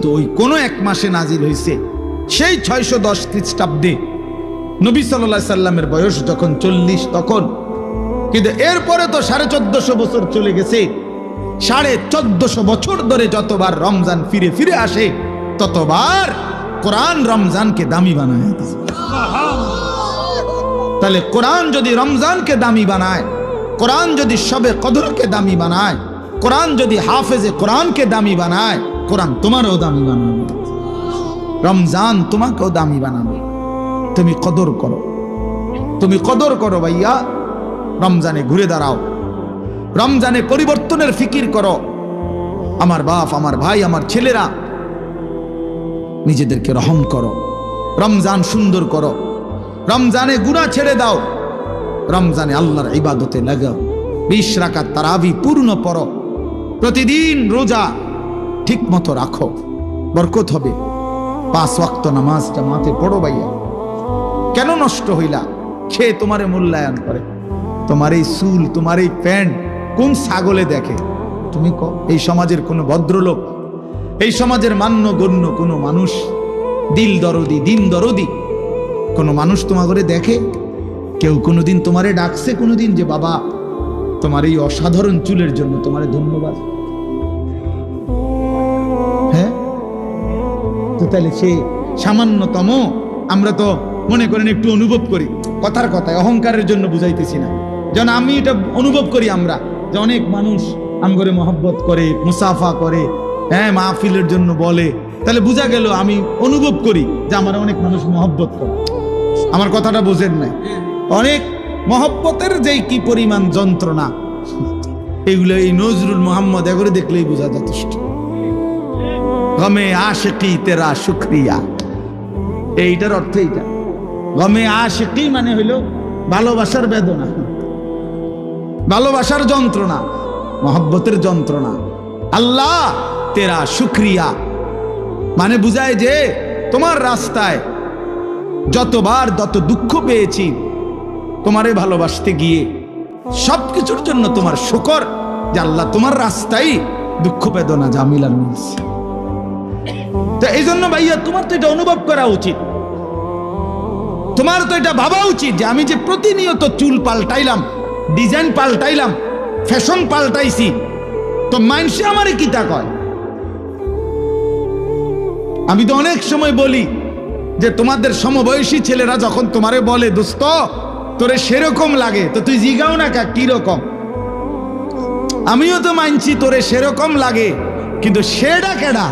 কিন্তু ওই কোনো এক মাসে নাজিল হয়েছে, সেই 610 খ্রিস্টাব্দে নবী সাল্লাল্লাহু আলাইহি সাল্লামের বয়স যখন 40 তখন। কিন্তু এরপরে তো 1450 বছর চলে গেছে। 1450 বছর ধরে যতবার রমজান ফিরে ফিরে আসে ততবার কোরআন রমজানকে দামি বানায় দিয়েছে। তাহলে কোরআন যদি রমজানকে দামি বানায়, কোরআন যদি শবে কদরকে দামি বানায়, কোরআন যদি হাফেজে কোরআনকে দামি বানায়, কোরআন তোমারও দামি বানাবে, রমজান তোমাকেও দামি বানাবে। তুমি কদর করো, তুমি কদর করো ভাইয়া। রমজানে ঘুরে দাঁড়াও, রমজানে পরিবর্তনের ফিকির করো। আমার বাপ, আমার ভাই, আমার ছেলেরা, নিজেদেরকে রহম করো, রমজান সুন্দর করো, রমজানে গুনাহ ছেড়ে দাও, রমজানে আল্লাহর ইবাদতে লাগাও। 20 রাকাত তারাবি পূর্ণ পড়ো, প্রতিদিন রোজা ঠিক মতো রাখো, বরকত হবে। 5 ওয়াক্ত নামাজ জামাতে পড়ো ভাইয়া। কেন নষ্ট হইলা? খেয়ে তোমারে মূল্যায়ন করে। তোমার এই চুল, তোমার এই প্যান্ট কোন ছাগলে দেখে? তুমি কও। এই সমাজের কোনো ভদ্রলোক, এই সমাজের মান্যগণ্য কোনো মানুষ, দিল দরদি, দিন দরদি কোনো মানুষ তোমার করে দেখে? কেউ কোনোদিন তোমারে ডাকছে কোনোদিন যে বাবা তোমার এই অসাধারণ চুলের জন্য তোমারে ধন্যবাদ? হ্যাঁ, তো তাহলে সে সামান্যতম আমরা তো মনে করেন একটু অনুভব করি, কথার কথায় অহংকারের জন্য বুঝাইতেছি না, যেন আমি এটা অনুভব করি আমরা যে অনেক মানুষ আমগরে মহব্বত করে, মুসাফা করে, হ্যাঁ মাহফিলের জন্য বলে, তাহলে বোঝা গেল আমি অনুভব করি যে আমার অনেক মানুষ মহব্বত করে। আমার কথাটা বোঝেন নাই? অনেক মহব্বতের যে কি পরিমাণ যন্ত্রণা, এগুলো এই নজরুল মোহাম্মদ এগুলো দেখলেই বোঝা যথেষ্ট। গমে আশিকি তেরা শুকরিয়া, এইটার অর্থ এইটা। গমে আশিকি মানে হইল ভালোবাসার বেদনা, ভালোবাসার যন্ত্রণা, মহব্বতের যন্ত্রণা। আল্লাহ তেরা শুকরিয়া মানে বুঝায় যে তোমার রাস্তায় যতবার যত দুঃখ পেয়েছি তোমারে ভালোবাসতে গিয়ে, সবকিছুর জন্য তোমার শুকর যে আল্লাহ তোমার রাস্তায় দুঃখ বেদনা জামিলার মিলছে। তো এই জন্য ভাইয়া তোমার তো এটা অনুভব করা উচিত, তোমার তো এটা ভাবা উচিত যে আমি যে প্রতিনিয়ত চুল পাল্টাইলাম, ডিজাইন পাল্টাইলাম, ফ্যাশন পাল্টাইছি, তো মাইনসে আমারে কি তা কয়? আমি তো অনেক সময় বলি যে তোমাদের সমবয়সী ছেলেরা যখন তোমারে বলে দোস্ত তোরে সেরকম লাগে, তো তুই জিগাও না কা কি রকম? আমিও তো মানছি তোরে সেরকম লাগে, কিন্তু সেটা কেডা?